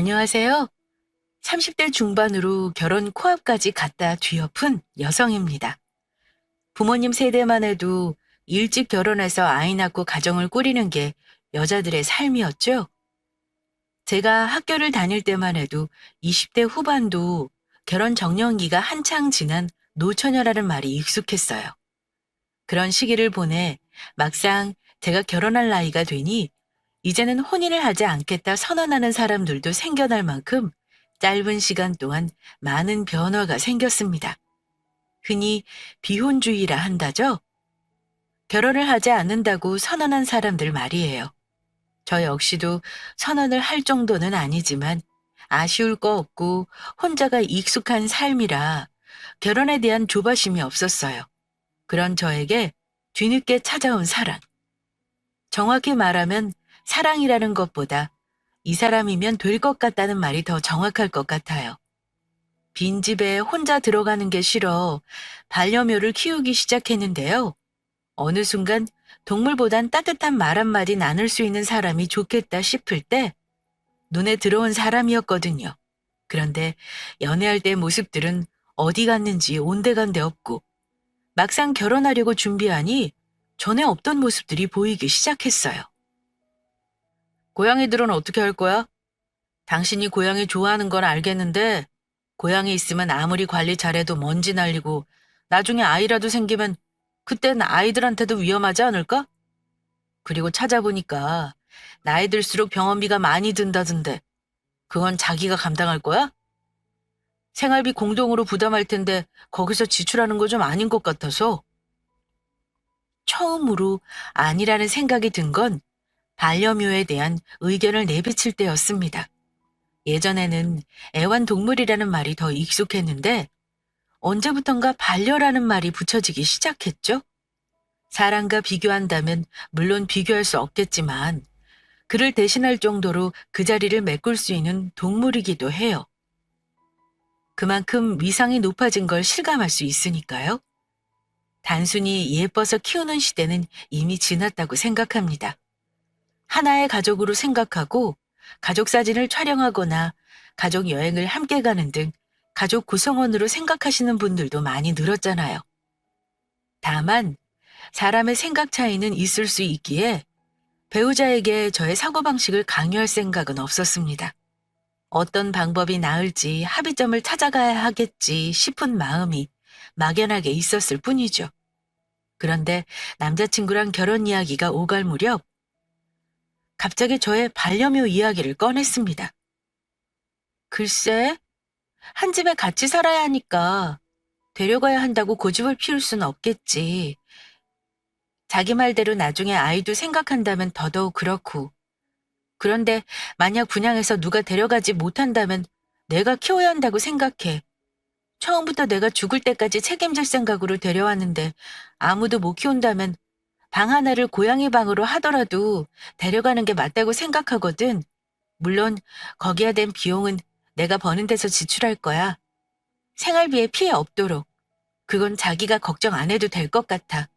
안녕하세요. 30대 중반으로 결혼 코앞까지 갔다 뒤엎은 여성입니다. 부모님 세대만 해도 일찍 결혼해서 아이 낳고 가정을 꾸리는 게 여자들의 삶이었죠. 제가 학교를 다닐 때만 해도 20대 후반도 결혼 정년기가 한창 지난 노처녀라는 말이 익숙했어요. 그런 시기를 보내 막상 제가 결혼할 나이가 되니 이제는 혼인을 하지 않겠다 선언하는 사람들도 생겨날 만큼 짧은 시간 동안 많은 변화가 생겼습니다. 흔히 비혼주의라 한다죠? 결혼을 하지 않는다고 선언한 사람들 말이에요. 저 역시도 선언을 할 정도는 아니지만 아쉬울 거 없고 혼자가 익숙한 삶이라 결혼에 대한 조바심이 없었어요. 그런 저에게 뒤늦게 찾아온 사랑. 정확히 말하면 사랑이라는 것보다 이 사람이면 될 것 같다는 말이 더 정확할 것 같아요. 빈집에 혼자 들어가는 게 싫어 반려묘를 키우기 시작했는데요. 어느 순간 동물보단 따뜻한 말 한마디 나눌 수 있는 사람이 좋겠다 싶을 때 눈에 들어온 사람이었거든요. 그런데 연애할 때 모습들은 어디 갔는지 온데간데 없고 막상 결혼하려고 준비하니 전에 없던 모습들이 보이기 시작했어요. 고양이들은 어떻게 할 거야? 당신이 고양이 좋아하는 건 알겠는데 고양이 있으면 아무리 관리 잘해도 먼지 날리고 나중에 아이라도 생기면 그땐 아이들한테도 위험하지 않을까? 그리고 찾아보니까 나이 들수록 병원비가 많이 든다던데 그건 자기가 감당할 거야? 생활비 공동으로 부담할 텐데 거기서 지출하는 거 좀 아닌 것 같아서. 처음으로 아니라는 생각이 든 건 반려묘에 대한 의견을 내비칠 때였습니다. 예전에는 애완동물이라는 말이 더 익숙했는데 언제부턴가 반려라는 말이 붙여지기 시작했죠. 사람과 비교한다면 물론 비교할 수 없겠지만 그를 대신할 정도로 그 자리를 메꿀 수 있는 동물이기도 해요. 그만큼 위상이 높아진 걸 실감할 수 있으니까요. 단순히 예뻐서 키우는 시대는 이미 지났다고 생각합니다. 하나의 가족으로 생각하고 가족 사진을 촬영하거나 가족 여행을 함께 가는 등 가족 구성원으로 생각하시는 분들도 많이 늘었잖아요. 다만 사람의 생각 차이는 있을 수 있기에 배우자에게 저의 사고방식을 강요할 생각은 없었습니다. 어떤 방법이 나을지 합의점을 찾아가야 하겠지 싶은 마음이 막연하게 있었을 뿐이죠. 그런데 남자친구랑 결혼 이야기가 오갈 무렵 갑자기 저의 반려묘 이야기를 꺼냈습니다. 글쎄, 한 집에 같이 살아야 하니까 데려가야 한다고 고집을 피울 수는 없겠지. 자기 말대로 나중에 아이도 생각한다면 더더욱 그렇고. 그런데 만약 분양해서 누가 데려가지 못한다면 내가 키워야 한다고 생각해. 처음부터 내가 죽을 때까지 책임질 생각으로 데려왔는데 아무도 못 키운다면 방 하나를 고양이 방으로 하더라도 데려가는 게 맞다고 생각하거든. 물론 거기에 된 비용은 내가 버는 데서 지출할 거야. 생활비에 피해 없도록. 그건 자기가 걱정 안 해도 될 것 같아.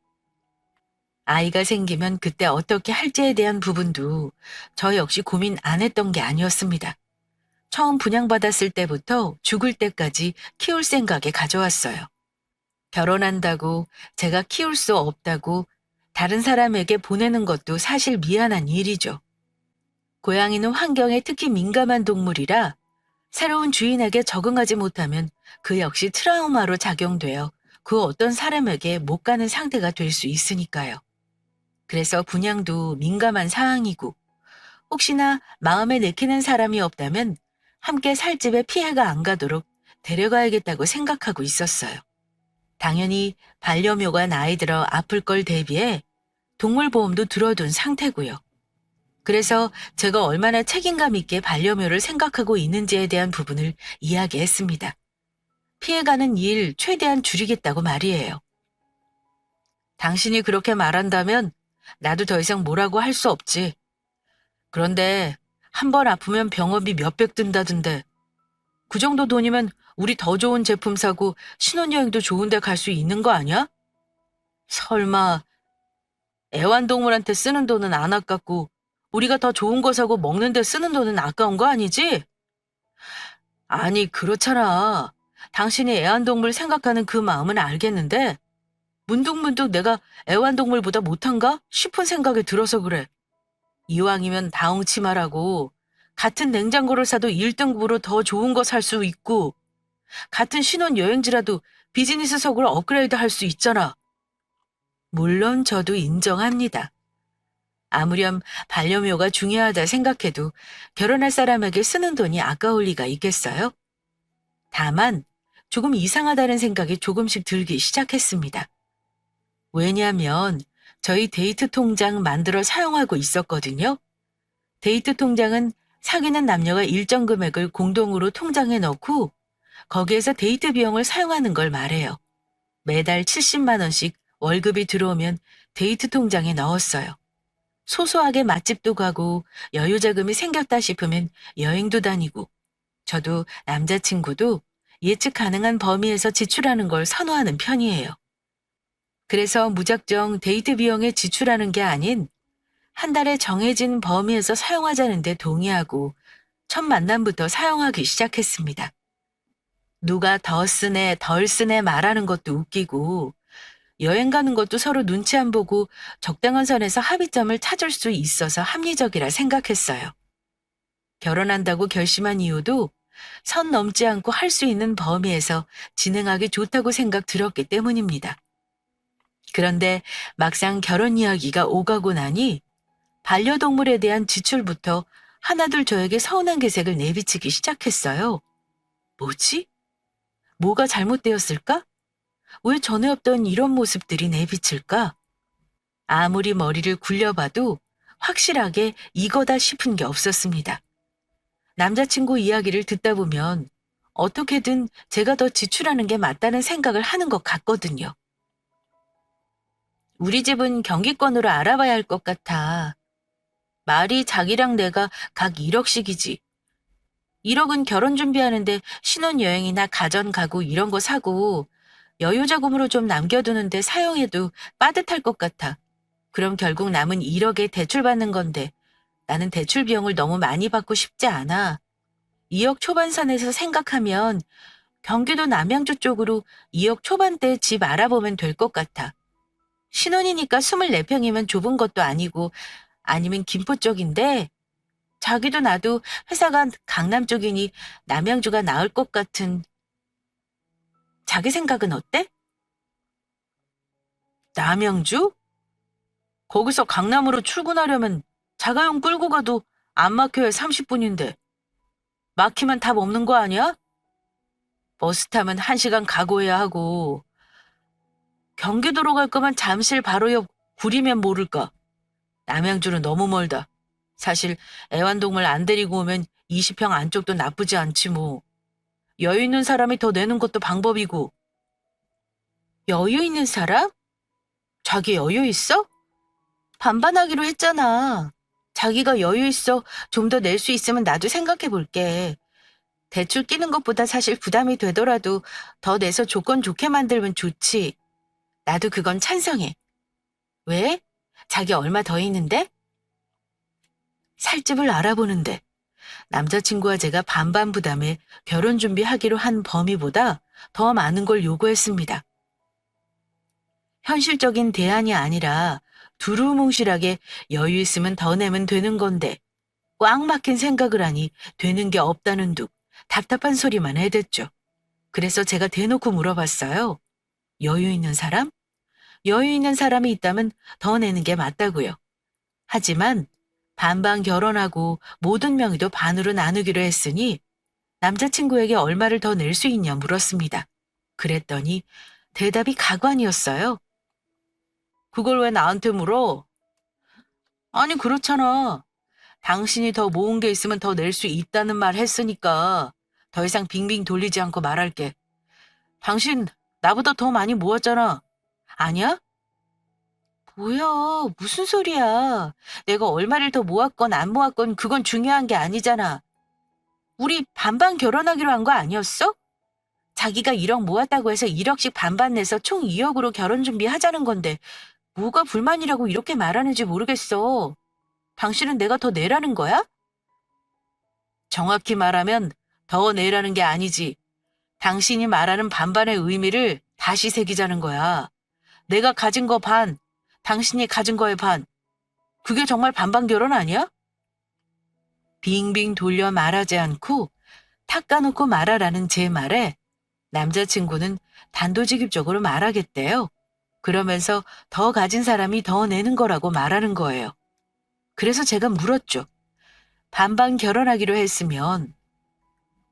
아이가 생기면 그때 어떻게 할지에 대한 부분도 저 역시 고민 안 했던 게 아니었습니다. 처음 분양받았을 때부터 죽을 때까지 키울 생각에 가져왔어요. 결혼한다고 제가 키울 수 없다고 다른 사람에게 보내는 것도 사실 미안한 일이죠. 고양이는 환경에 특히 민감한 동물이라 새로운 주인에게 적응하지 못하면 그 역시 트라우마로 작용되어 그 어떤 사람에게 못 가는 상태가 될 수 있으니까요. 그래서 분양도 민감한 사항이고 혹시나 마음에 내키는 사람이 없다면 함께 살 집에 피해가 안 가도록 데려가야겠다고 생각하고 있었어요. 당연히 반려묘가 나이 들어 아플 걸 대비해 동물보험도 들어둔 상태고요. 그래서 제가 얼마나 책임감 있게 반려묘를 생각하고 있는지에 대한 부분을 이야기했습니다. 피해가는 일 최대한 줄이겠다고 말이에요. 당신이 그렇게 말한다면 나도 더 이상 뭐라고 할 수 없지. 그런데 한 번 아프면 병원비 몇백 든다던데 그 정도 돈이면 우리 더 좋은 제품 사고 신혼여행도 좋은 데 갈 수 있는 거 아니야? 설마 애완동물한테 쓰는 돈은 안 아깝고 우리가 더 좋은 거 사고 먹는 데 쓰는 돈은 아까운 거 아니지? 아니, 그렇잖아. 당신이 애완동물 생각하는 그 마음은 알겠는데, 문득문득 내가 애완동물보다 못한가 싶은 생각이 들어서 그래. 이왕이면 다홍치마라고 같은 냉장고를 사도 1등급으로 더 좋은 거 살 수 있고, 같은 신혼여행지라도 비즈니스석으로 업그레이드 할 수 있잖아. 물론 저도 인정합니다. 아무렴 반려묘가 중요하다 생각해도 결혼할 사람에게 쓰는 돈이 아까울 리가 있겠어요? 다만 조금 이상하다는 생각이 조금씩 들기 시작했습니다. 왜냐하면 저희 데이트 통장 만들어 사용하고 있었거든요. 데이트 통장은 사귀는 남녀가 일정 금액을 공동으로 통장에 넣고 거기에서 데이트 비용을 사용하는 걸 말해요. 매달 70만 원씩 월급이 들어오면 데이트 통장에 넣었어요. 소소하게 맛집도 가고 여유 자금이 생겼다 싶으면 여행도 다니고 저도 남자친구도 예측 가능한 범위에서 지출하는 걸 선호하는 편이에요. 그래서 무작정 데이트 비용에 지출하는 게 아닌 한 달에 정해진 범위에서 사용하자는데 동의하고 첫 만남부터 사용하기 시작했습니다. 누가 더 쓰네, 덜 쓰네 말하는 것도 웃기고 여행 가는 것도 서로 눈치 안 보고 적당한 선에서 합의점을 찾을 수 있어서 합리적이라 생각했어요. 결혼한다고 결심한 이유도 선 넘지 않고 할 수 있는 범위에서 진행하기 좋다고 생각 들었기 때문입니다. 그런데 막상 결혼 이야기가 오가고 나니 반려동물에 대한 지출부터 하나둘 저에게 서운한 기색을 내비치기 시작했어요. 뭐지? 뭐가 잘못되었을까? 왜 전에 없던 이런 모습들이 내비칠까? 아무리 머리를 굴려봐도 확실하게 이거다 싶은 게 없었습니다. 남자친구 이야기를 듣다 보면 어떻게든 제가 더 지출하는 게 맞다는 생각을 하는 것 같거든요. 우리 집은 경기권으로 알아봐야 할 것 같아. 말이 자기랑 내가 각 1억씩이지. 1억은 결혼 준비하는데 신혼여행이나 가전 가구 이런 거 사고 여유자금으로 좀 남겨두는데 사용해도 빠듯할 것 같아. 그럼 결국 남은 1억에 대출 받는 건데 나는 대출 비용을 너무 많이 받고 싶지 않아. 2억 초반선에서 생각하면 경기도 남양주 쪽으로 2억 초반대 집 알아보면 될 것 같아. 신혼이니까 24평이면 좁은 것도 아니고 아니면 김포 쪽인데 자기도 나도 회사가 강남 쪽이니 남양주가 나을 것 같은. 자기 생각은 어때? 남양주? 거기서 강남으로 출근하려면 자가용 끌고 가도 안 막혀야 30분인데 막히면 답 없는 거 아니야? 버스 타면 1시간 각오해야 하고 경기도로 갈 거면 잠실 바로 옆 구리면 모를까. 남양주는 너무 멀다. 사실 애완동물 안 데리고 오면 20평 안쪽도 나쁘지 않지 뭐. 여유 있는 사람이 더 내는 것도 방법이고. 여유 있는 사람? 자기 여유 있어? 반반하기로 했잖아. 자기가 여유 있어 좀 더 낼 수 있으면 나도 생각해 볼게. 대출 끼는 것보다 사실 부담이 되더라도 더 내서 조건 좋게 만들면 좋지. 나도 그건 찬성해. 왜? 자기 얼마 더 있는데? 살 집을 알아보는데 남자친구와 제가 반반 부담에 결혼 준비하기로 한 범위보다 더 많은 걸 요구했습니다. 현실적인 대안이 아니라 두루뭉실하게 여유 있으면 더 내면 되는 건데 꽉 막힌 생각을 하니 되는 게 없다는 둥 답답한 소리만 해댔죠. 그래서 제가 대놓고 물어봤어요. 여유 있는 사람? 여유 있는 사람이 있다면 더 내는 게 맞다고요. 하지만 반반 결혼하고 모든 명의도 반으로 나누기로 했으니 남자친구에게 얼마를 더 낼 수 있냐 물었습니다. 그랬더니 대답이 가관이었어요. 그걸 왜 나한테 물어? 아니, 그렇잖아. 당신이 더 모은 게 있으면 더 낼 수 있다는 말 했으니까 더 이상 빙빙 돌리지 않고 말할게. 당신 나보다 더 많이 모았잖아. 아니야? 뭐야, 무슨 소리야. 내가 얼마를 더 모았건 안 모았건 그건 중요한 게 아니잖아. 우리 반반 결혼하기로 한 거 아니었어? 자기가 1억 모았다고 해서 1억씩 반반 내서 총 2억으로 결혼 준비하자는 건데 뭐가 불만이라고 이렇게 말하는지 모르겠어. 당신은 내가 더 내라는 거야? 정확히 말하면 더 내라는 게 아니지. 당신이 말하는 반반의 의미를 다시 새기자는 거야. 내가 가진 거 반, 당신이 가진 거의 반. 그게 정말 반반 결혼 아니야? 빙빙 돌려 말하지 않고 탁 까놓고 말하라는 제 말에 남자친구는 단도직입적으로 말하겠대요. 그러면서 더 가진 사람이 더 내는 거라고 말하는 거예요. 그래서 제가 물었죠. 반반 결혼하기로 했으면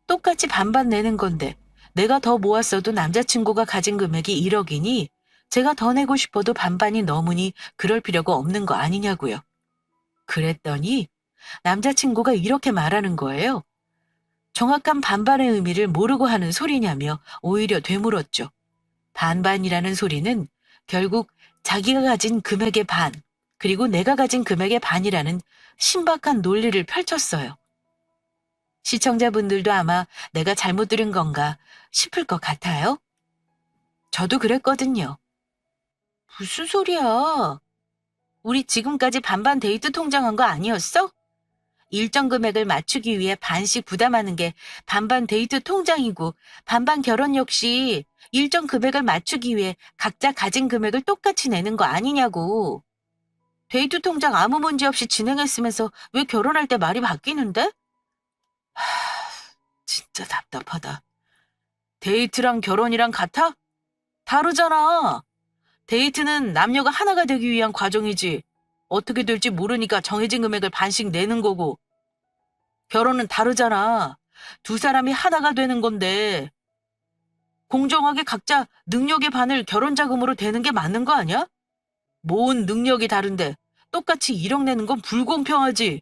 똑같이 반반 내는 건데 내가 더 모았어도 남자친구가 가진 금액이 1억이니 제가 더 내고 싶어도 반반이 넘으니 그럴 필요가 없는 거 아니냐고요. 그랬더니 남자친구가 이렇게 말하는 거예요. 정확한 반반의 의미를 모르고 하는 소리냐며 오히려 되물었죠. 반반이라는 소리는 결국 자기가 가진 금액의 반, 그리고 내가 가진 금액의 반이라는 신박한 논리를 펼쳤어요. 시청자분들도 아마 내가 잘못 들은 건가 싶을 것 같아요. 저도 그랬거든요. 무슨 소리야? 우리 지금까지 반반 데이트 통장한 거 아니었어? 일정 금액을 맞추기 위해 반씩 부담하는 게 반반 데이트 통장이고 반반 결혼 역시 일정 금액을 맞추기 위해 각자 가진 금액을 똑같이 내는 거 아니냐고. 데이트 통장 아무 문제 없이 진행했으면서 왜 결혼할 때 말이 바뀌는데? 진짜 답답하다. 데이트랑 결혼이랑 같아? 다르잖아. 데이트는 남녀가 하나가 되기 위한 과정이지. 어떻게 될지 모르니까 정해진 금액을 반씩 내는 거고. 결혼은 다르잖아. 두 사람이 하나가 되는 건데 공정하게 각자 능력의 반을 결혼 자금으로 대는 게 맞는 거 아니야? 모은 능력이 다른데 똑같이 1억 내는 건 불공평하지.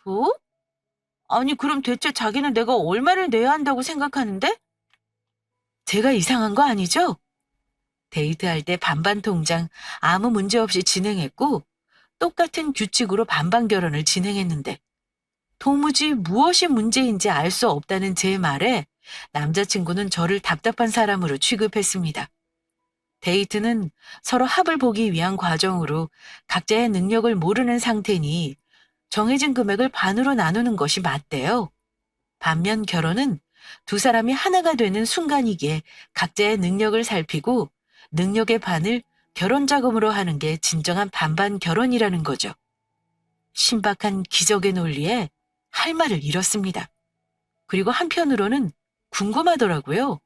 뭐? 아니 그럼 대체 자기는 내가 얼마를 내야 한다고 생각하는데? 제가 이상한 거 아니죠? 데이트할 때 반반 통장 아무 문제 없이 진행했고 똑같은 규칙으로 반반 결혼을 진행했는데 도무지 무엇이 문제인지 알 수 없다는 제 말에 남자친구는 저를 답답한 사람으로 취급했습니다. 데이트는 서로 합을 보기 위한 과정으로 각자의 능력을 모르는 상태니 정해진 금액을 반으로 나누는 것이 맞대요. 반면 결혼은 두 사람이 하나가 되는 순간이기에 각자의 능력을 살피고 능력의 반을 결혼 자금으로 하는 게 진정한 반반 결혼이라는 거죠. 신박한 기적의 논리에 할 말을 잃었습니다. 그리고 한편으로는 궁금하더라고요.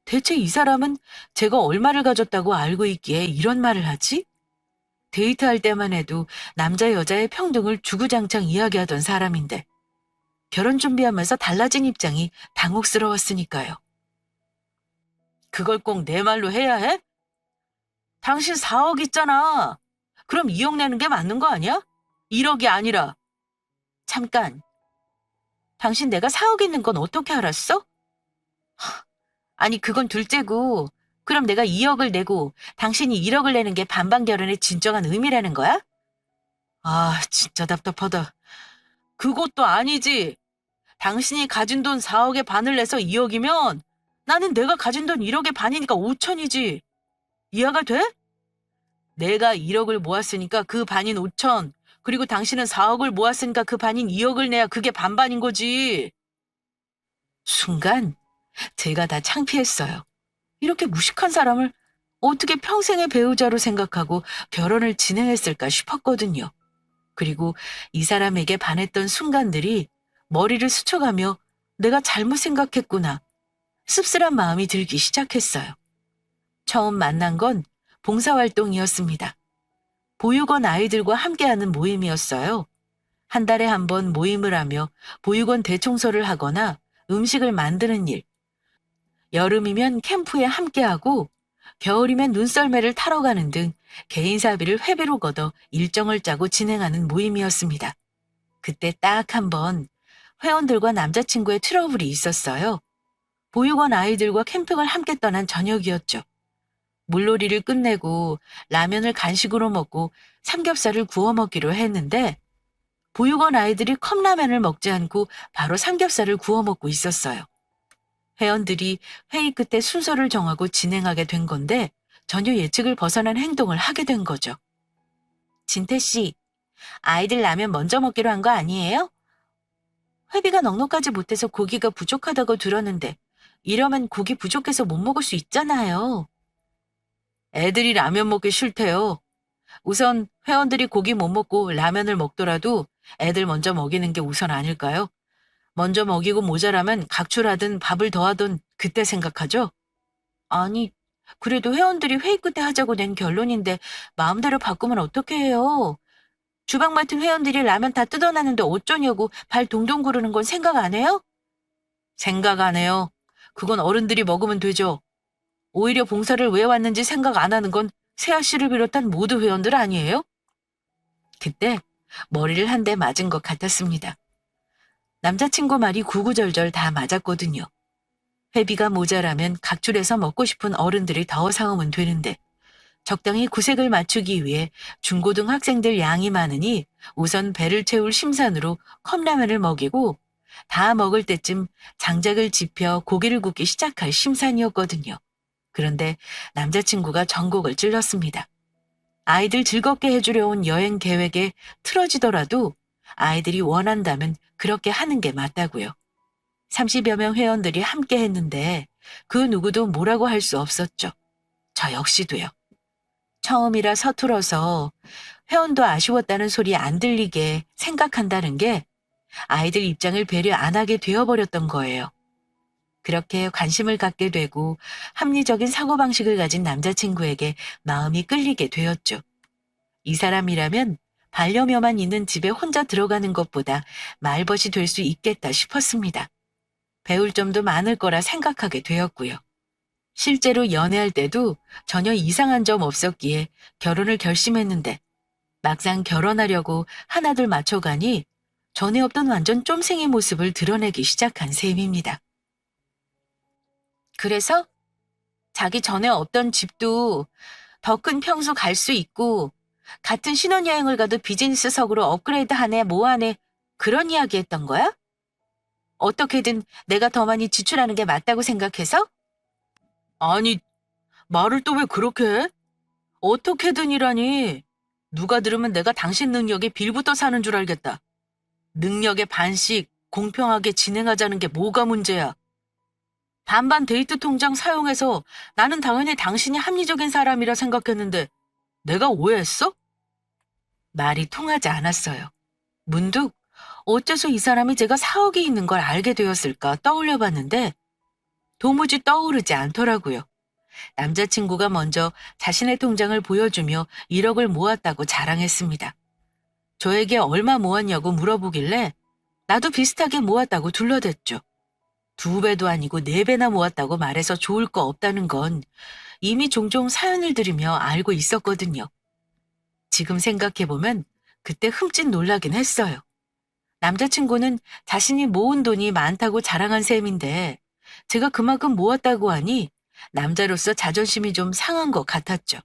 대체 이 사람은 제가 얼마를 가졌다고 알고 있기에 이런 말을 하지? 데이트할 때만 해도 남자 여자의 평등을 주구장창 이야기하던 사람인데 결혼 준비하면서 달라진 입장이 당혹스러웠으니까요. 그걸 꼭 내 말로 해야 해? 당신 4억 있잖아. 그럼 2억 내는 게 맞는 거 아니야? 1억이 아니라. 잠깐. 당신 내가 4억 있는 건 어떻게 알았어? 아니 그건 둘째고 그럼 내가 2억을 내고 당신이 1억을 내는 게 반반 결혼의 진정한 의미라는 거야? 아 진짜 답답하다. 그것도 아니지. 당신이 가진 돈 4억의 반을 내서 2억이면 나는 내가 가진 돈 1억의 반이니까 5천이지. 이해가 돼? 내가 1억을 모았으니까 그 반인 5천, 그리고 당신은 4억을 모았으니까 그 반인 2억을 내야 그게 반반인 거지. 순간 제가 다 창피했어요. 이렇게 무식한 사람을 어떻게 평생의 배우자로 생각하고 결혼을 진행했을까 싶었거든요. 그리고 이 사람에게 반했던 순간들이 머리를 스쳐가며 내가 잘못 생각했구나. 씁쓸한 마음이 들기 시작했어요. 처음 만난 건 봉사활동이었습니다. 보육원 아이들과 함께하는 모임이었어요. 한 달에 한 번 모임을 하며 보육원 대청소를 하거나 음식을 만드는 일, 여름이면 캠프에 함께하고 겨울이면 눈썰매를 타러 가는 등 개인사비를 회비로 걷어 일정을 짜고 진행하는 모임이었습니다. 그때 딱 한 번 회원들과 남자친구의 트러블이 있었어요. 보육원 아이들과 캠핑을 함께 떠난 저녁이었죠. 물놀이를 끝내고 라면을 간식으로 먹고 삼겹살을 구워 먹기로 했는데 보육원 아이들이 컵라면을 먹지 않고 바로 삼겹살을 구워 먹고 있었어요. 회원들이 회의 끝에 순서를 정하고 진행하게 된 건데 전혀 예측을 벗어난 행동을 하게 된 거죠. 진태 씨, 아이들 라면 먼저 먹기로 한 거 아니에요? 회비가 넉넉하지 못해서 고기가 부족하다고 들었는데 이러면 고기 부족해서 못 먹을 수 있잖아요. 애들이 라면 먹기 싫대요. 우선 회원들이 고기 못 먹고 라면을 먹더라도 애들 먼저 먹이는 게 우선 아닐까요? 먼저 먹이고 모자라면 각출하든 밥을 더하든 그때 생각하죠? 아니, 그래도 회원들이 회의 끝에 하자고 낸 결론인데 마음대로 바꾸면 어떻게 해요? 주방 맡은 회원들이 라면 다 뜯어놨는데 어쩌냐고 발 동동 구르는 건 생각 안 해요? 생각 안 해요. 그건 어른들이 먹으면 되죠. 오히려 봉사를 왜 왔는지 생각 안 하는 건 세아 씨를 비롯한 모두 회원들 아니에요? 그때 머리를 한 대 맞은 것 같았습니다. 남자친구 말이 구구절절 다 맞았거든요. 회비가 모자라면 각출해서 먹고 싶은 어른들이 더 사오면 되는데 적당히 구색을 맞추기 위해 중고등학생들 양이 많으니 우선 배를 채울 심산으로 컵라면을 먹이고 다 먹을 때쯤 장작을 집혀 고기를 굽기 시작할 심산이었거든요. 그런데 남자친구가 전곡을 찔렀습니다. 아이들 즐겁게 해주려 온 여행 계획에 틀어지더라도 아이들이 원한다면 그렇게 하는 게 맞다고요. 30여 명 회원들이 함께 했는데 그 누구도 뭐라고 할 수 없었죠. 저 역시도요. 처음이라 서툴어서 회원도 아쉬웠다는 소리 안 들리게 생각한다는 게 아이들 입장을 배려 안 하게 되어버렸던 거예요. 그렇게 관심을 갖게 되고 합리적인 사고방식을 가진 남자친구에게 마음이 끌리게 되었죠. 이 사람이라면 반려묘만 있는 집에 혼자 들어가는 것보다 말벗이 될 수 있겠다 싶었습니다. 배울 점도 많을 거라 생각하게 되었고요. 실제로 연애할 때도 전혀 이상한 점 없었기에 결혼을 결심했는데 막상 결혼하려고 하나둘 맞춰가니 전에 없던 완전 쫌생의 모습을 드러내기 시작한 셈입니다. 그래서 자기 전에 없던 집도 더 큰 평수 갈 수 있고 같은 신혼여행을 가도 비즈니스석으로 업그레이드 하네 뭐 하네 그런 이야기 했던 거야? 어떻게든 내가 더 많이 지출하는 게 맞다고 생각해서? 아니, 말을 또 왜 그렇게 해? 어떻게든이라니. 누가 들으면 내가 당신 능력에 빌부터 사는 줄 알겠다. 능력의 반씩 공평하게 진행하자는 게 뭐가 문제야. 반반 데이트 통장 사용해서 나는 당연히 당신이 합리적인 사람이라 생각했는데 내가 오해했어? 말이 통하지 않았어요. 문득 어째서 이 사람이 제가 4억이 있는 걸 알게 되었을까 떠올려 봤는데 도무지 떠오르지 않더라고요. 남자친구가 먼저 자신의 통장을 보여주며 1억을 모았다고 자랑했습니다. 저에게 얼마 모았냐고 물어보길래 나도 비슷하게 모았다고 둘러댔죠. 2배도 아니고 4배나 모았다고 말해서 좋을 거 없다는 건 이미 종종 사연을 들으며 알고 있었거든요. 지금 생각해보면 그때 흠칫 놀라긴 했어요. 남자친구는 자신이 모은 돈이 많다고 자랑한 셈인데 제가 그만큼 모았다고 하니 남자로서 자존심이 좀 상한 것 같았죠.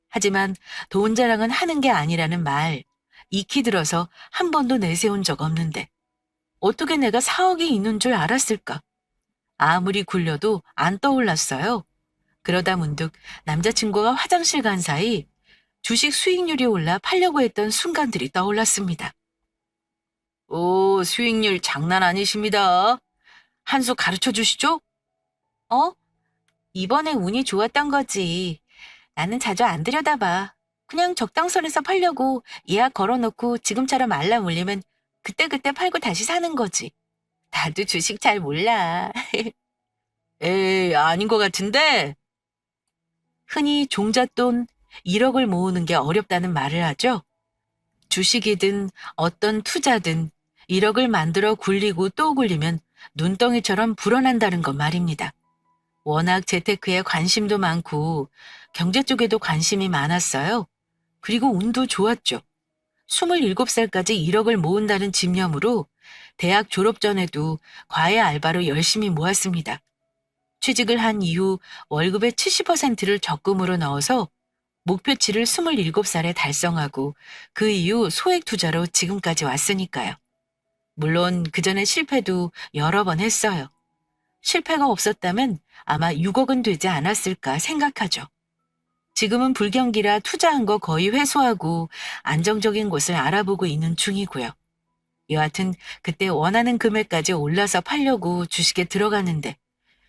하지만 돈 자랑은 하는 게 아니라는 말 익히 들어서 한 번도 내세운 적 없는데 어떻게 내가 4억이 있는 줄 알았을까? 아무리 굴려도 안 떠올랐어요. 그러다 문득 남자친구가 화장실 간 사이 주식 수익률이 올라 팔려고 했던 순간들이 떠올랐습니다. 오, 수익률 장난 아니십니다. 한 수 가르쳐 주시죠? 어? 이번에 운이 좋았던 거지. 나는 자주 안 들여다봐. 그냥 적당선에서 팔려고 예약 걸어놓고 지금처럼 알람 울리면 그때그때 팔고 다시 사는 거지. 나도 주식 잘 몰라. 에이, 아닌 것 같은데? 흔히 종잣돈 1억을 모으는 게 어렵다는 말을 하죠. 주식이든 어떤 투자든 1억을 만들어 굴리고 또 굴리면 눈덩이처럼 불어난다는 것 말입니다. 워낙 재테크에 관심도 많고 경제 쪽에도 관심이 많았어요. 그리고 운도 좋았죠. 27살까지 1억을 모은다는 집념으로 대학 졸업 전에도 과외 알바로 열심히 모았습니다. 취직을 한 이후 월급의 70%를 적금으로 넣어서 목표치를 27살에 달성하고 그 이후 소액 투자로 지금까지 왔으니까요. 물론 그전에 실패도 여러 번 했어요. 실패가 없었다면 아마 6억은 되지 않았을까 생각하죠. 지금은 불경기라 투자한 거 거의 회수하고 안정적인 곳을 알아보고 있는 중이고요. 여하튼 그때 원하는 금액까지 올라서 팔려고 주식에 들어갔는데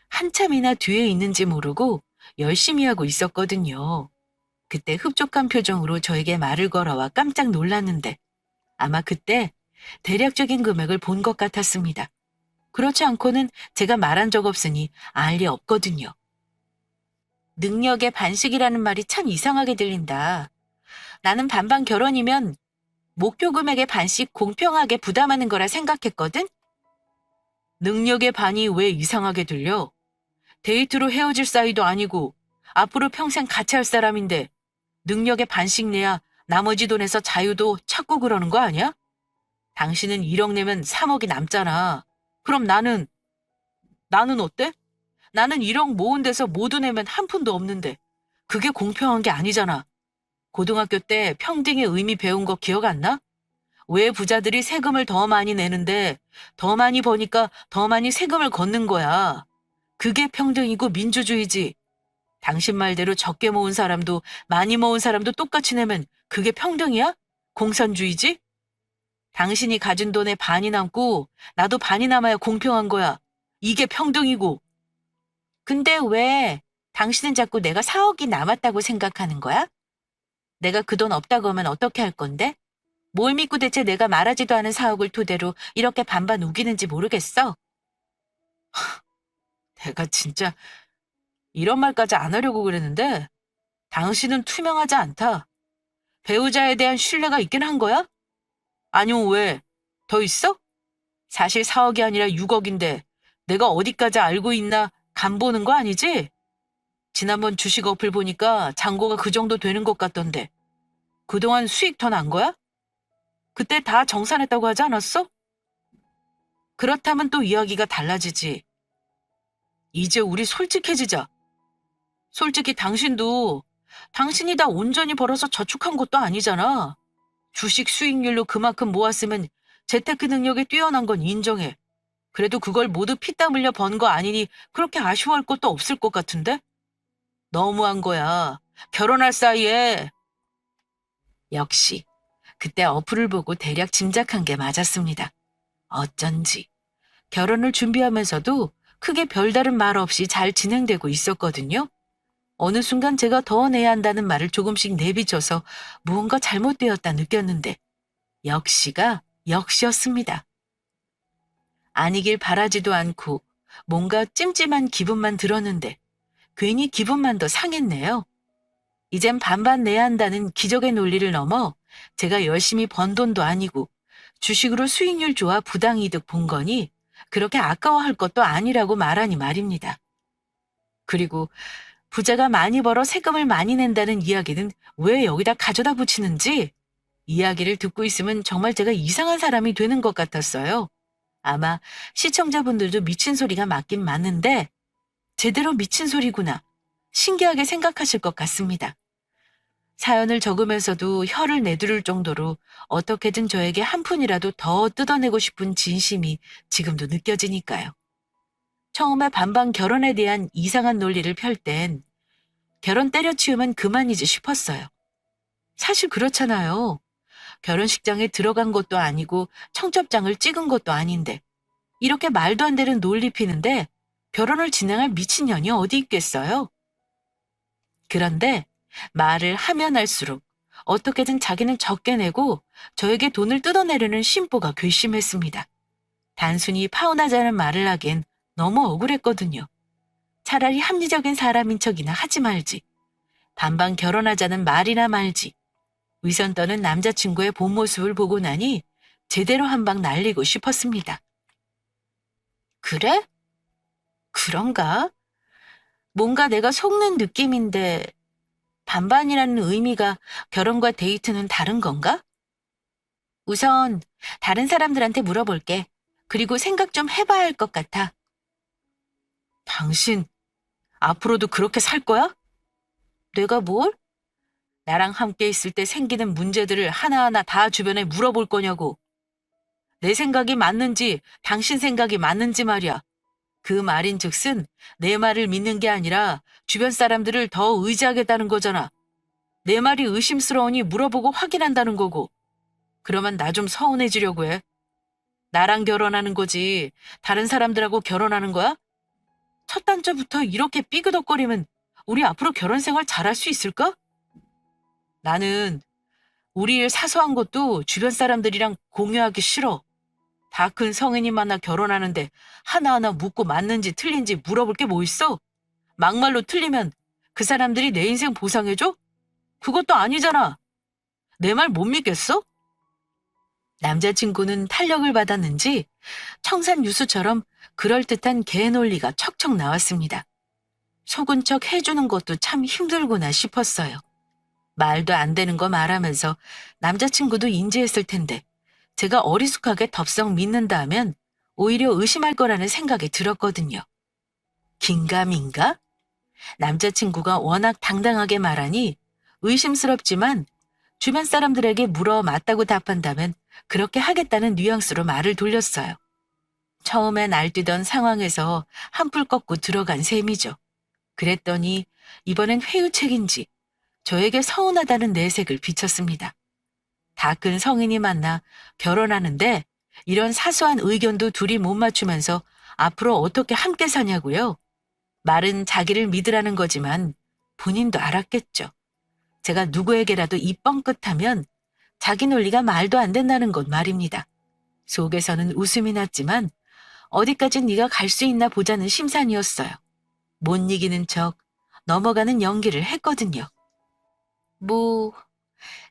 한참이나 뒤에 있는지 모르고 열심히 하고 있었거든요. 그때 흡족한 표정으로 저에게 말을 걸어와 깜짝 놀랐는데 아마 그때 대략적인 금액을 본 것 같았습니다. 그렇지 않고는 제가 말한 적 없으니 알 리 없거든요. 능력의 반식이라는 말이 참 이상하게 들린다. 나는 반반 결혼이면 목표 금액의 반씩 공평하게 부담하는 거라 생각했거든? 능력의 반이 왜 이상하게 들려? 데이트로 헤어질 사이도 아니고 앞으로 평생 같이 할 사람인데 능력의 반씩 내야 나머지 돈에서 자유도 찾고 그러는 거 아니야? 당신은 1억 내면 3억이 남잖아. 그럼 나는 어때? 나는 1억 모은 데서 모두 내면 한 푼도 없는데 그게 공평한 게 아니잖아. 고등학교 때 평등의 의미 배운 거 기억 안 나? 왜 부자들이 세금을 더 많이 내는데 더 많이 버니까 더 많이 세금을 걷는 거야. 그게 평등이고 민주주의지. 당신 말대로 적게 모은 사람도 많이 모은 사람도 똑같이 내면 그게 평등이야? 공산주의지? 당신이 가진 돈의 반이 남고 나도 반이 남아야 공평한 거야. 이게 평등이고. 근데 왜 당신은 자꾸 내가 4억이 남았다고 생각하는 거야? 내가 그 돈 없다고 하면 어떻게 할 건데? 뭘 믿고 대체 내가 말하지도 않은 4억을 토대로 이렇게 반반 우기는지 모르겠어. 내가 진짜 이런 말까지 안 하려고 그랬는데 당신은 투명하지 않다. 배우자에 대한 신뢰가 있긴 한 거야? 아니면 왜? 더 있어? 사실 4억이 아니라 6억인데 내가 어디까지 알고 있나 간 보는 거 아니지? 지난번 주식 어플 보니까 잔고가 그 정도 되는 것 같던데 그동안 수익 더 난 거야? 그때 다 정산했다고 하지 않았어? 그렇다면 또 이야기가 달라지지. 이제 우리 솔직해지자. 솔직히 당신이 다 온전히 벌어서 저축한 것도 아니잖아. 주식 수익률로 그만큼 모았으면 재테크 능력이 뛰어난 건 인정해. 그래도 그걸 모두 피땀 흘려 번 거 아니니 그렇게 아쉬워할 것도 없을 것 같은데? 너무한 거야. 결혼할 사이에. 역시 그때 어플을 보고 대략 짐작한 게 맞았습니다. 어쩐지 결혼을 준비하면서도 크게 별다른 말 없이 잘 진행되고 있었거든요. 어느 순간 제가 더 내야 한다는 말을 조금씩 내비쳐서 무언가 잘못되었다 느꼈는데 역시가 역시였습니다. 아니길 바라지도 않고 뭔가 찜찜한 기분만 들었는데 괜히 기분만 더 상했네요. 이젠 반반 내야 한다는 기적의 논리를 넘어 제가 열심히 번 돈도 아니고 주식으로 수익률 좋아 부당이득 본 거니 그렇게 아까워할 것도 아니라고 말하니 말입니다. 그리고 부자가 많이 벌어 세금을 많이 낸다는 이야기는 왜 여기다 가져다 붙이는지 이야기를 듣고 있으면 정말 제가 이상한 사람이 되는 것 같았어요. 아마 시청자분들도 미친 소리가 맞긴 맞는데 제대로 미친 소리구나. 신기하게 생각하실 것 같습니다. 사연을 적으면서도 혀를 내두를 정도로 어떻게든 저에게 한 푼이라도 더 뜯어내고 싶은 진심이 지금도 느껴지니까요. 처음에 반반 결혼에 대한 이상한 논리를 펼 땐 결혼 때려치우면 그만이지 싶었어요. 사실 그렇잖아요. 결혼식장에 들어간 것도 아니고 청첩장을 찍은 것도 아닌데 이렇게 말도 안 되는 논리 피는데 결혼을 진행할 미친년이 어디 있겠어요? 그런데 말을 하면 할수록 어떻게든 자기는 적게 내고 저에게 돈을 뜯어내려는 심보가 괘씸했습니다. 단순히 파혼하자는 말을 하기엔 너무 억울했거든요. 차라리 합리적인 사람인 척이나 하지 말지. 반반 결혼하자는 말이나 말지. 위선 떠는 남자친구의 본 모습을 보고 나니 제대로 한 방 날리고 싶었습니다. 그래? 그런가? 뭔가 내가 속는 느낌인데 반반이라는 의미가 결혼과 데이트는 다른 건가? 우선 다른 사람들한테 물어볼게. 그리고 생각 좀 해봐야 할 것 같아. 당신 앞으로도 그렇게 살 거야? 내가 뭘? 나랑 함께 있을 때 생기는 문제들을 하나하나 다 주변에 물어볼 거냐고. 내 생각이 맞는지 당신 생각이 맞는지 말이야. 그 말인 즉슨 내 말을 믿는 게 아니라 주변 사람들을 더 의지하겠다는 거잖아. 내 말이 의심스러우니 물어보고 확인한다는 거고. 그러면 나 좀 서운해지려고 해. 나랑 결혼하는 거지. 다른 사람들하고 결혼하는 거야? 첫 단추부터 이렇게 삐그덕거리면 우리 앞으로 결혼 생활 잘할 수 있을까? 나는 우리 일 사소한 것도 주변 사람들이랑 공유하기 싫어. 다 큰 성인이 만나 결혼하는데 하나하나 묻고 맞는지 틀린지 물어볼 게 뭐 있어? 막말로 틀리면 그 사람들이 내 인생 보상해줘? 그것도 아니잖아. 내 말 못 믿겠어? 남자친구는 탄력을 받았는지 청산유수처럼 그럴듯한 개 논리가 척척 나왔습니다. 속은 척 해주는 것도 참 힘들구나 싶었어요. 말도 안 되는 거 말하면서 남자친구도 인지했을 텐데 제가 어리숙하게 덥석 믿는다 하면 오히려 의심할 거라는 생각이 들었거든요. 긴가민가? 남자친구가 워낙 당당하게 말하니 의심스럽지만 주변 사람들에게 물어 맞다고 답한다면 그렇게 하겠다는 뉘앙스로 말을 돌렸어요. 처음엔 알뛰던 상황에서 한풀 꺾고 들어간 셈이죠. 그랬더니 이번엔 회유책인지 저에게 서운하다는 내색을 비쳤습니다. 다 큰 성인이 만나 결혼하는데 이런 사소한 의견도 둘이 못 맞추면서 앞으로 어떻게 함께 사냐고요? 말은 자기를 믿으라는 거지만 본인도 알았겠죠. 제가 누구에게라도 입 뻥끗하면 자기 논리가 말도 안 된다는 것 말입니다. 속에서는 웃음이 났지만 어디까지 네가 갈 수 있나 보자는 심산이었어요. 못 이기는 척 넘어가는 연기를 했거든요. 뭐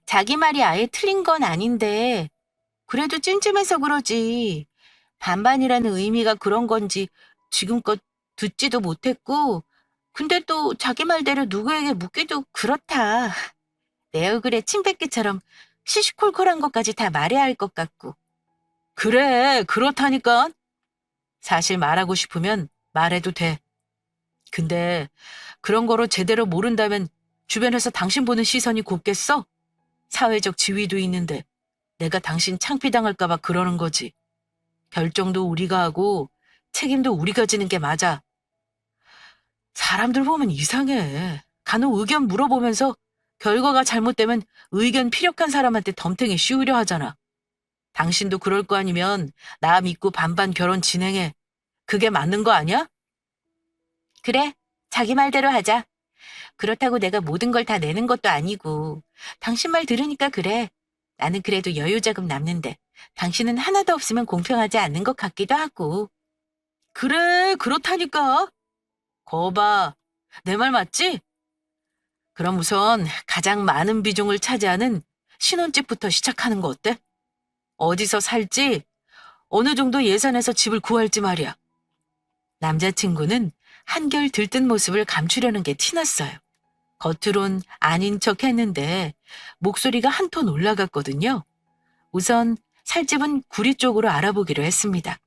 자기 말이 아예 틀린 건 아닌데 그래도 찜찜해서 그러지. 반반이라는 의미가 그런 건지 지금껏 듣지도 못했고 근데 또 자기 말대로 누구에게 묻기도 그렇다. 내 얼굴에 침 뱉기처럼 시시콜콜한 것까지 다 말해야 할 것 같고. 그래, 그렇다니까. 사실 말하고 싶으면 말해도 돼. 근데 그런 거로 제대로 모른다면 주변에서 당신 보는 시선이 곱겠어? 사회적 지위도 있는데 내가 당신 창피당할까 봐 그러는 거지. 결정도 우리가 하고 책임도 우리가 지는 게 맞아. 사람들 보면 이상해. 간혹 의견 물어보면서 결과가 잘못되면 의견 피력한 사람한테 덤탱이 씌우려 하잖아. 당신도 그럴 거 아니면 나 믿고 반반 결혼 진행해. 그게 맞는 거 아니야? 그래, 자기 말대로 하자. 그렇다고 내가 모든 걸 다 내는 것도 아니고 당신 말 들으니까 그래. 나는 그래도 여유자금 남는데 당신은 하나도 없으면 공평하지 않는 것 같기도 하고. 그래, 그렇다니까. 거봐, 내 말 맞지? 그럼 우선 가장 많은 비중을 차지하는 신혼집부터 시작하는 거 어때? 어디서 살지? 어느 정도 예산에서 집을 구할지 말이야. 남자친구는 한결 들뜬 모습을 감추려는 게 티났어요. 겉으론 아닌 척 했는데 목소리가 한 톤 올라갔거든요. 우선 살 집은 구리 쪽으로 알아보기로 했습니다.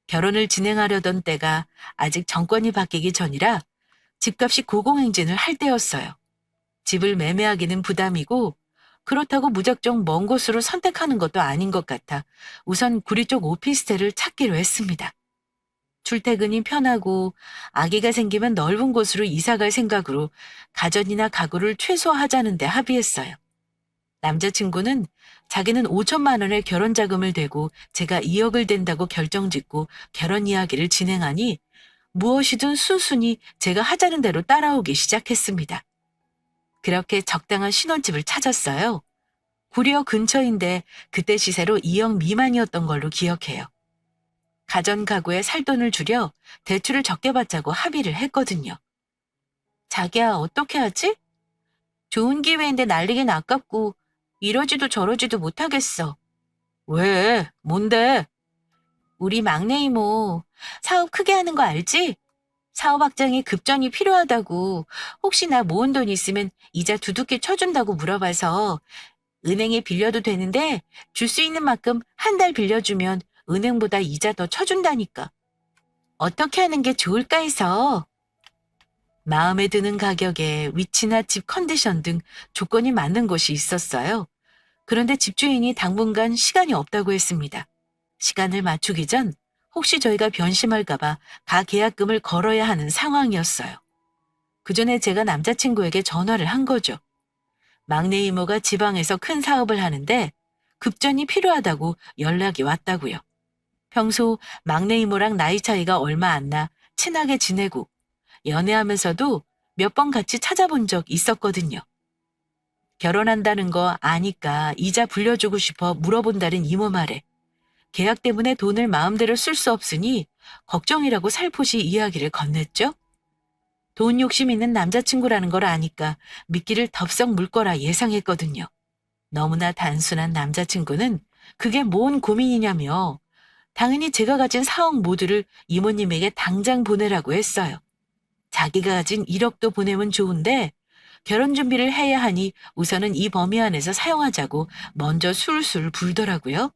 결혼을 진행하려던 때가 아직 정권이 바뀌기 전이라 집값이 고공행진을 할 때였어요. 집을 매매하기는 부담이고 그렇다고 무작정 먼 곳으로 선택하는 것도 아닌 것 같아 우선 구리 쪽 오피스텔을 찾기로 했습니다. 출퇴근이 편하고 아기가 생기면 넓은 곳으로 이사갈 생각으로 가전이나 가구를 최소화하자는데 합의했어요. 남자친구는 자기는 5천만 원의 결혼 자금을 대고 제가 2억을 댄다고 결정짓고 결혼 이야기를 진행하니 무엇이든 순순히 제가 하자는 대로 따라오기 시작했습니다. 그렇게 적당한 신혼집을 찾았어요. 구리역 근처인데 그때 시세로 2억 미만이었던 걸로 기억해요. 가전 가구에 살 돈을 줄여 대출을 적게 받자고 합의를 했거든요. 자기야, 어떻게 하지? 좋은 기회인데 날리긴 아깝고 이러지도 저러지도 못하겠어. 왜? 뭔데? 우리 막내 이모 사업 크게 하는 거 알지? 사업 확장에 급전이 필요하다고 혹시나 모은 돈 있으면 이자 두둑히 쳐준다고 물어봐서 은행에 빌려도 되는데 줄 수 있는 만큼 한 달 빌려주면 은행보다 이자 더 쳐준다니까. 어떻게 하는 게 좋을까 해서. 마음에 드는 가격에 위치나 집 컨디션 등 조건이 맞는 곳이 있었어요. 그런데 집주인이 당분간 시간이 없다고 했습니다. 시간을 맞추기 전 혹시 저희가 변심할까봐 가계약금을 걸어야 하는 상황이었어요. 그 전에 제가 남자친구에게 전화를 한 거죠. 막내 이모가 지방에서 큰 사업을 하는데 급전이 필요하다고 연락이 왔다고요. 평소 막내 이모랑 나이 차이가 얼마 안 나 친하게 지내고 연애하면서도 몇 번 같이 찾아본 적 있었거든요. 결혼한다는 거 아니까 이자 불려주고 싶어 물어본다는 이모 말에 계약 때문에 돈을 마음대로 쓸 수 없으니 걱정이라고 살포시 이야기를 건넸죠. 돈 욕심 있는 남자친구라는 걸 아니까 미끼를 덥석 물 거라 예상했거든요. 너무나 단순한 남자친구는 그게 뭔 고민이냐며 당연히 제가 가진 4억 모두를 이모님에게 당장 보내라고 했어요. 자기가 가진 1억도 보내면 좋은데 결혼 준비를 해야 하니 우선은 이 범위 안에서 사용하자고 먼저 술술 불더라고요.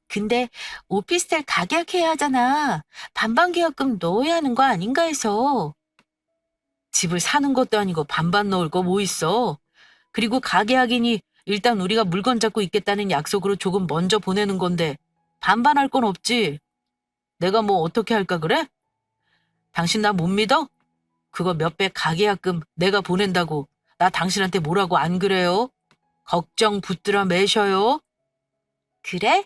근데 오피스텔 가계약해야 하잖아. 반반 계약금 넣어야 하는 거 아닌가 해서. 집을 사는 것도 아니고 반반 넣을 거 뭐 있어. 그리고 가계약이니 일단 우리가 물건 잡고 있겠다는 약속으로 조금 먼저 보내는 건데 반반할 건 없지. 내가 뭐 어떻게 할까 그래? 당신 나 못 믿어? 그거 몇 배 가계약금 내가 보낸다고 나 당신한테 뭐라고 안 그래요? 걱정 붙들어 매셔요. 그래?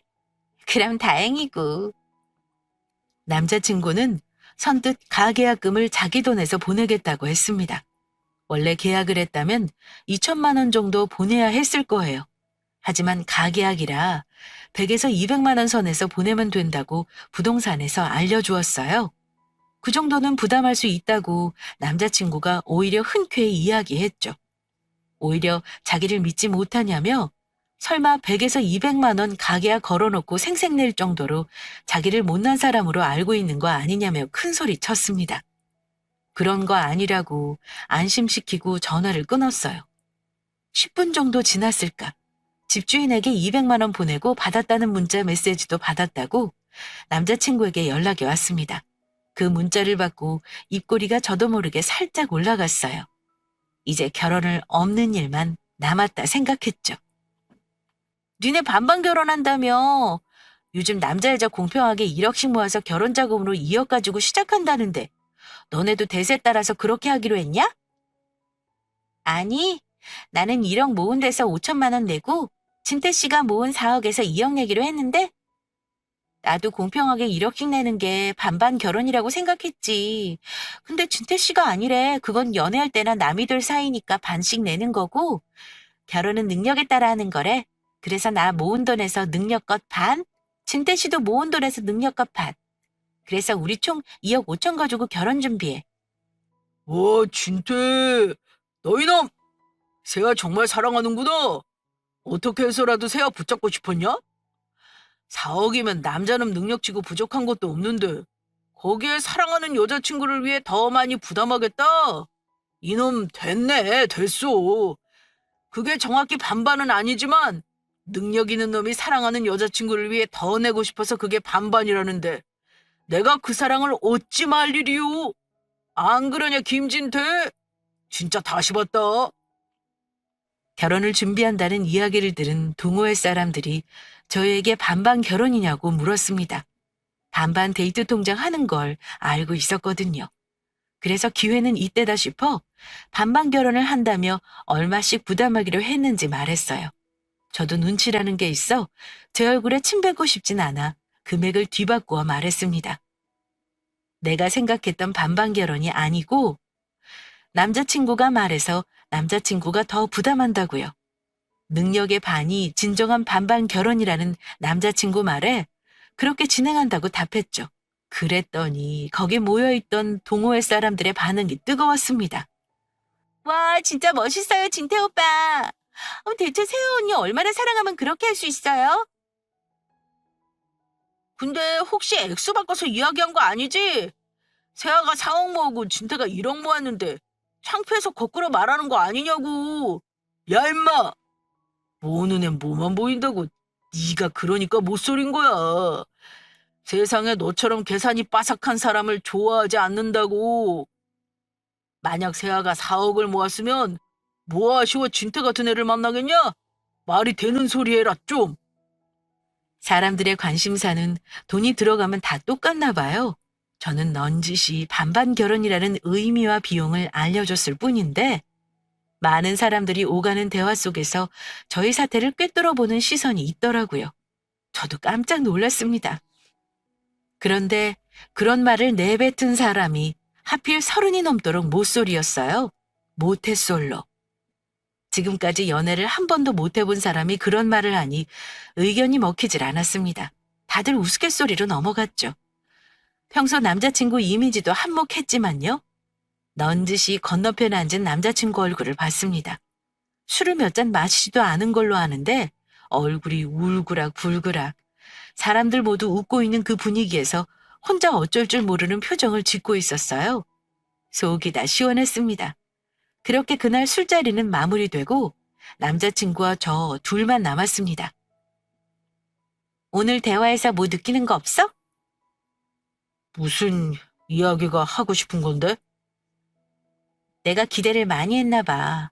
그럼 다행이고. 남자친구는 선뜻 가계약금을 자기 돈에서 보내겠다고 했습니다. 원래 계약을 했다면 2천만 원 정도 보내야 했을 거예요. 하지만 가계약이라 100에서 200만 원 선에서 보내면 된다고 부동산에서 알려주었어요. 그 정도는 부담할 수 있다고 남자친구가 오히려 흔쾌히 이야기했죠. 오히려 자기를 믿지 못하냐며 설마 100에서 200만 원 가계약 걸어놓고 생색낼 정도로 자기를 못난 사람으로 알고 있는 거 아니냐며 큰소리 쳤습니다. 그런 거 아니라고 안심시키고 전화를 끊었어요. 10분 정도 지났을까? 집주인에게 200만 원 보내고 받았다는 문자 메시지도 받았다고 남자친구에게 연락이 왔습니다. 그 문자를 받고 입꼬리가 저도 모르게 살짝 올라갔어요. 이제 결혼을 없는 일만 남았다 생각했죠. 니네 반반 결혼한다며. 요즘 남자 여자 공평하게 1억씩 모아서 결혼 자금으로 2억 가지고 시작한다는데 너네도 대세 따라서 그렇게 하기로 했냐? 아니, 나는 1억 모은 데서 5천만 원 내고 진태 씨가 모은 4억에서 2억 내기로 했는데 나도 공평하게 1억씩 내는 게 반반 결혼이라고 생각했지. 근데 진태 씨가 아니래. 그건 연애할 때나 남이 될 사이니까 반씩 내는 거고 결혼은 능력에 따라 하는 거래. 그래서 나 모은 돈에서 능력껏 반, 진태 씨도 모은 돈에서 능력껏 반. 그래서 우리 총 2억 5천 가지고 결혼 준비해. 와, 진태. 너희 놈, 새야 정말 사랑하는구나. 어떻게 해서라도 새야 붙잡고 싶었냐? 4억이면 남자는 능력치고 부족한 것도 없는데 거기에 사랑하는 여자친구를 위해 더 많이 부담하겠다? 이놈 됐네, 됐어. 그게 정확히 반반은 아니지만 능력 있는 놈이 사랑하는 여자친구를 위해 더 내고 싶어서 그게 반반이라는데 내가 그 사랑을 얻지 말 일이오. 안 그러냐, 김진태? 진짜 다시 봤다. 결혼을 준비한다는 이야기를 들은 동호회 사람들이 저에게 반반 결혼이냐고 물었습니다. 반반 데이트 통장 하는 걸 알고 있었거든요. 그래서 기회는 이때다 싶어 반반 결혼을 한다며 얼마씩 부담하기로 했는지 말했어요. 저도 눈치라는 게 있어 제 얼굴에 침 뱉고 싶진 않아 금액을 뒤바꾸어 말했습니다. 내가 생각했던 반반 결혼이 아니고 남자친구가 말해서 남자친구가 더 부담한다고요. 능력의 반이 진정한 반반 결혼이라는 남자친구 말에 그렇게 진행한다고 답했죠. 그랬더니 거기 모여있던 동호회 사람들의 반응이 뜨거웠습니다. 와, 진짜 멋있어요, 진태 오빠. 대체 세호 언니 얼마나 사랑하면 그렇게 할 수 있어요? 근데 혹시 액수 바꿔서 이야기한 거 아니지? 세아가 4억 모으고 진태가 1억 모았는데 창피해서 거꾸로 말하는 거 아니냐고. 야, 임마! 뭐 눈에 뭐만 보인다고. 네가 그러니까 못소린 거야. 세상에 너처럼 계산이 빠삭한 사람을 좋아하지 않는다고. 만약 세아가 4억을 모았으면 뭐 아쉬워 진태 같은 애를 만나겠냐? 말이 되는 소리 해라 좀. 사람들의 관심사는 돈이 들어가면 다 똑같나 봐요. 저는 넌지시 반반 결혼이라는 의미와 비용을 알려줬을 뿐인데 많은 사람들이 오가는 대화 속에서 저희 사태를 꿰뚫어보는 시선이 있더라고요. 저도 깜짝 놀랐습니다. 그런데 그런 말을 내뱉은 사람이 하필 30이 넘도록 모쏠이었어요. 모태솔로. 지금까지 연애를 한 번도 못 해본 사람이 그런 말을 하니 의견이 먹히질 않았습니다. 다들 우스갯소리로 넘어갔죠. 평소 남자친구 이미지도 한몫했지만요. 넌지시 건너편에 앉은 남자친구 얼굴을 봤습니다. 술을 몇 잔 마시지도 않은 걸로 아는데 얼굴이 울그락불그락. 사람들 모두 웃고 있는 그 분위기에서 혼자 어쩔 줄 모르는 표정을 짓고 있었어요. 속이 다 시원했습니다. 그렇게 그날 술자리는 마무리되고 남자친구와 저 둘만 남았습니다. 오늘 대화에서 뭐 느끼는 거 없어? 무슨 이야기가 하고 싶은 건데? 내가 기대를 많이 했나 봐.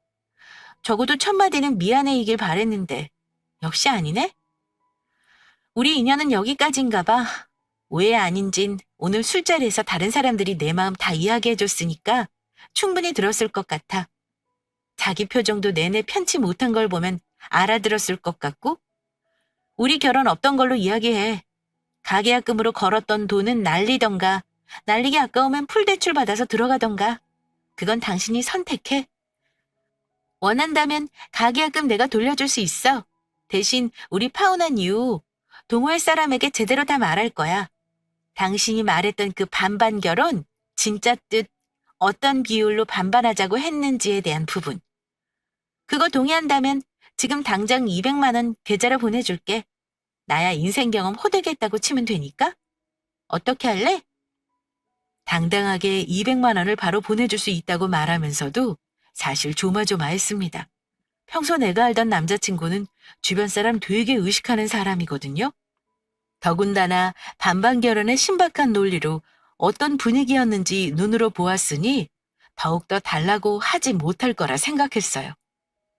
적어도 첫 마디는 미안해이길 바랬는데 역시 아니네? 우리 인연은 여기까지인가 봐. 오해 아닌진 오늘 술자리에서 다른 사람들이 내 마음 다 이야기해줬으니까 충분히 들었을 것 같아. 자기 표정도 내내 편치 못한 걸 보면 알아들었을 것 같고 우리 결혼 없던 걸로 이야기해. 가계약금으로 걸었던 돈은 날리던가 날리기 아까우면 풀대출 받아서 들어가던가 그건 당신이 선택해. 원한다면 가계약금 내가 돌려줄 수 있어. 대신 우리 파혼한 이후 동호회 사람에게 제대로 다 말할 거야. 당신이 말했던 그 반반 결혼, 진짜 뜻 어떤 비율로 반반하자고 했는지에 대한 부분. 그거 동의한다면 지금 당장 200만 원 계좌로 보내줄게. 나야 인생 경험 호되겠다고 치면 되니까. 어떻게 할래? 당당하게 200만 원을 바로 보내줄 수 있다고 말하면서도 사실 조마조마했습니다. 평소 내가 알던 남자친구는 주변 사람 되게 의식하는 사람이거든요. 더군다나 반반 결혼의 신박한 논리로 어떤 분위기였는지 눈으로 보았으니 더욱더 달라고 하지 못할 거라 생각했어요.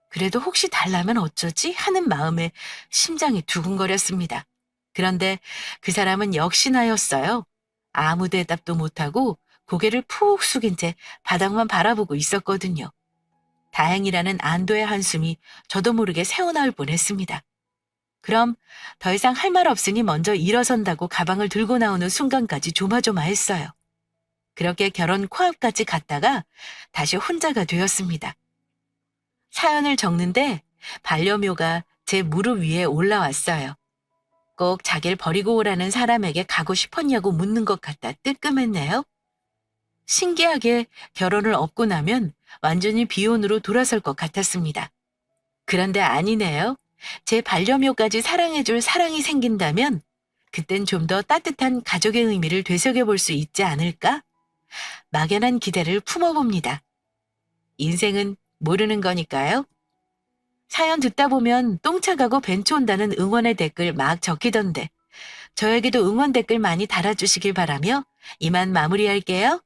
그래도 혹시 달라면 어쩌지 하는 마음에 심장이 두근거렸습니다. 그런데 그 사람은 역시나였어요. 아무 대답도 못하고 고개를 푹 숙인 채 바닥만 바라보고 있었거든요. 다행이라는 안도의 한숨이 저도 모르게 새어나올 뻔했습니다. 그럼 더 이상 할 말 없으니 먼저 일어선다고 가방을 들고 나오는 순간까지 조마조마했어요. 그렇게 결혼 코앞까지 갔다가 다시 혼자가 되었습니다. 사연을 적는데 반려묘가 제 무릎 위에 올라왔어요. 꼭 자기를 버리고 오라는 사람에게 가고 싶었냐고 묻는 것 같아 뜨끔했네요. 신기하게 결혼을 업고 나면 완전히 비혼으로 돌아설 것 같았습니다. 그런데 아니네요. 제 반려묘까지 사랑해줄 사랑이 생긴다면 그땐 좀 더 따뜻한 가족의 의미를 되새겨볼 수 있지 않을까? 막연한 기대를 품어봅니다. 인생은 모르는 거니까요. 사연 듣다 보면 똥차 가고 벤츠 온다는 응원의 댓글 막 적히던데 저에게도 응원 댓글 많이 달아주시길 바라며 이만 마무리할게요.